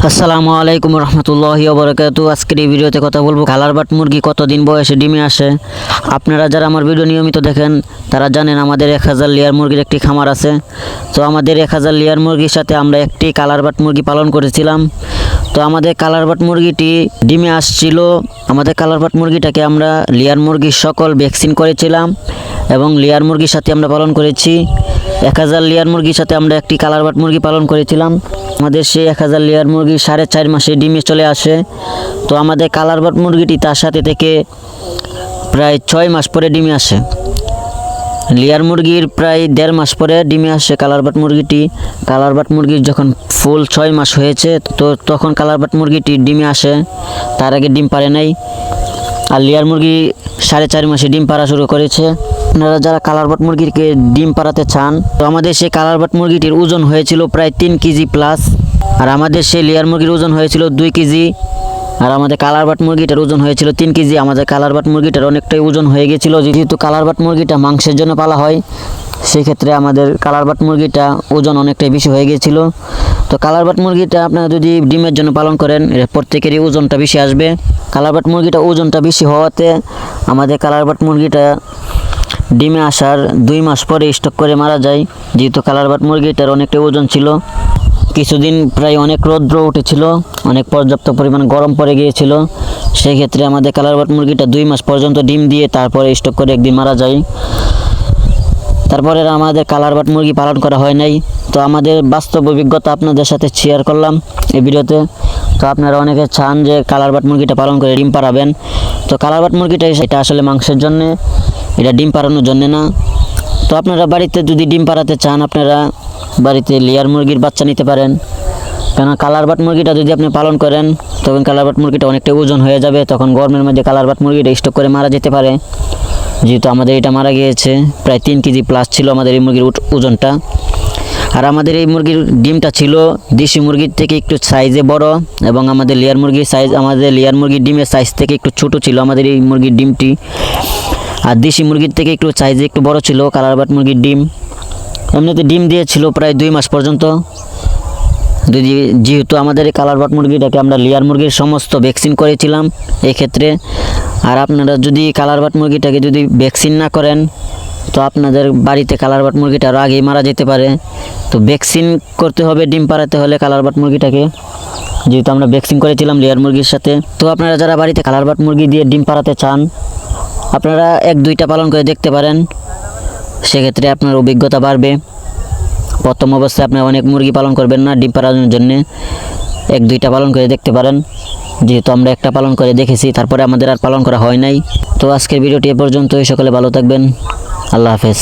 আসসালামু আলাইকুম রহমতুল্লাহি ওয়া বারাকাতুহু। আজকের এই ভিডিওতে কথা বলবো কালার বাট মুরগি কতদিন বয়সে ডিমে আসে। আপনারা যারা আমার ভিডিও নিয়মিত দেখেন তারা জানেন আমাদের 1000 লেয়ার মুরগির একটি খামার আছে। তো আমাদের 1000 লেয়ার মুরগির সাথে আমরা একটি কালার বাট মুরগি পালন করেছিলাম। তো আমাদের কালার বাট মুরগিটি ডিমে আসছিল। আমাদের কালার বাট মুরগিটাকে আমরা লেয়ার মুরগির সকল ভ্যাকসিন করেছিলাম এবং লেয়ার মুরগির সাথে আমরা পালন করেছি। 1000 লেয়ার মুরগির সাথে আমরা একটি কালার বাট মুরগি পালন করেছিলাম। আমাদের সেই 1000 লেয়ার মুরগি 4.5 মাসে ডিমে চলে আসে। তো আমাদের কালার বাট মুরগিটি তার সাথে থেকে প্রায় 6 মাস পরে ডিমে আসে। লেয়ার মুরগির প্রায় 1.5 মাস পরে ডিমে আসে কালার বাট মুরগিটি। কালার বাট মুরগির যখন ফুল 6 মাস হয়েছে তো তখন কালার বাট মুরগিটি ডিমে আসে, তার আগে ডিম পারে নাই। আর লেয়ার মুরগি 4.5 মাসে ডিম পাড়া শুরু করেছে। আপনারা যারা কালার বাট মুরগিকে ডিম পাড়াতে চান তো আমাদের সেই কালার বাট মুরগিটির ওজন হয়েছিল প্রায় 3 কেজি প্লাস, আর আমাদের সেই লেয়ার মুরগির ওজন হয়েছিল 2 কেজি, আর আমাদের কালার বাট মুরগিটার ওজন হয়েছিল 3 কেজি। আমাদের কালার বাট মুরগিটার অনেকটাই ওজন হয়ে গেছিলো, যেহেতু কালার বাট মুরগিটা মাংসের জন্য পালা হয় সেই ক্ষেত্রে আমাদের কালার বাট মুরগিটা ওজন অনেকটাই বেশি হয়ে গেছিলো। তো কালার বাট মুরগিটা আপনারা যদি ডিমের জন্য পালন করেন প্রত্যেকেরই ওজনটা বেশি আসবে। কালার বাট মুরগিটা ওজনটা বেশি হওয়াতে আমাদের কালার বাট মুরগিটা ডিমে আসার 2 মাস পরে স্টক করে মারা যায়, যেহেতু কালার বাট মুরগিটার অনেকটাই ওজন ছিল। কিছুদিন প্রায় অনেক রৌদ্র উঠেছিল, অনেক পর্যাপ্ত পরিমাণ গরম পড়ে গিয়েছিল, সেই ক্ষেত্রে আমাদের কালার বাট মুরগিটা 2 মাস পর্যন্ত ডিম দিয়ে তারপরে স্টক করে একদিন মারা যায়। তারপরে আমাদের কালার বাট মুরগি পালন করা হয় নাই। তো আমাদের বাস্তব অভিজ্ঞতা আপনাদের সাথে শেয়ার করলাম এই ভিডিওতে। তো আপনারা অনেকে চান যে কালার বাট মুরগিটা পালন করে ডিম পাড়াবেন। তো কালার বাট মুরগিটা এটা আসলে মাংসের জন্যে, এটা ডিম পাড়ানোর জন্যে না। তো আপনারা বাড়িতে যদি ডিম পাড়াতে চান আপনারা বাড়িতে লেয়ার মুরগির বাচ্চা নিতে পারেন, কেন কালার বাট মুরগিটা যদি আপনি পালন করেন তখন কালার বাট মুরগিটা অনেকটা ওজন হয়ে যাবে, তখন গরমের মধ্যে কালার বাট মুরগিটা স্টক করে মারা যেতে পারে। যেহেতু আমাদের এটা মারা গিয়েছে, প্রায় 3 কেজি প্লাস ছিল আমাদের এই মুরগির ওজনটা। আর আমাদের এই মুরগির ডিমটা ছিল দেশি মুরগির থেকে একটু সাইজে বড়, এবং আমাদের লেয়ার মুরগির সাইজ আমাদের লেয়ার মুরগির ডিমের সাইজ থেকে একটু ছোট ছিল আমাদের এই মুরগির ডিমটি। আর দেশি মুরগির থেকে একটু সাইজে একটু বড় ছিল কালার বাট মুরগির ডিম। এমনিতে ডিম দিয়েছিল প্রায় 2 মাস পর্যন্ত। যেহেতু আমাদের এই কালার বাট মুরগিটাকে আমরা লেয়ার মুরগির সমস্ত ভ্যাকসিন করেছিলাম এই ক্ষেত্রে। আর আপনারা যদি কালার বাট মুরগিটাকে যদি ভ্যাকসিন না করেন তো আপনাদের বাড়িতে কালার বাট মুরগিটা আরও আগেই মারা যেতে পারে। তো ভ্যাকসিন করতে হবে ডিম পাড়াতে হলে কালার বাট মুরগিটাকে, যেহেতু আমরা ভ্যাকসিন করেছিলাম লেয়ার মুরগির সাথে। তো আপনারা যারা বাড়িতে কালার বাট মুরগি দিয়ে ডিম পাড়াতে চান আপনারা 1-2টা পালন করে দেখতে পারেন, সেক্ষেত্রে আপনার অভিজ্ঞতা বাড়বে। প্রথম অবস্থায় আপনার অনেক মুরগি পালন করবেন না, ডিম পাড়ানোর জন্যে 1-2টা পালন করে দেখতে পারেন, যেহেতু আমরা একটা পালন করে দেখেছি তারপরে আমাদের আর পালন করা হয় নাই। তো আজকের ভিডিওটি এ পর্যন্তই। সকলে ভালো থাকবেন, আল্লাহ হাফেজ।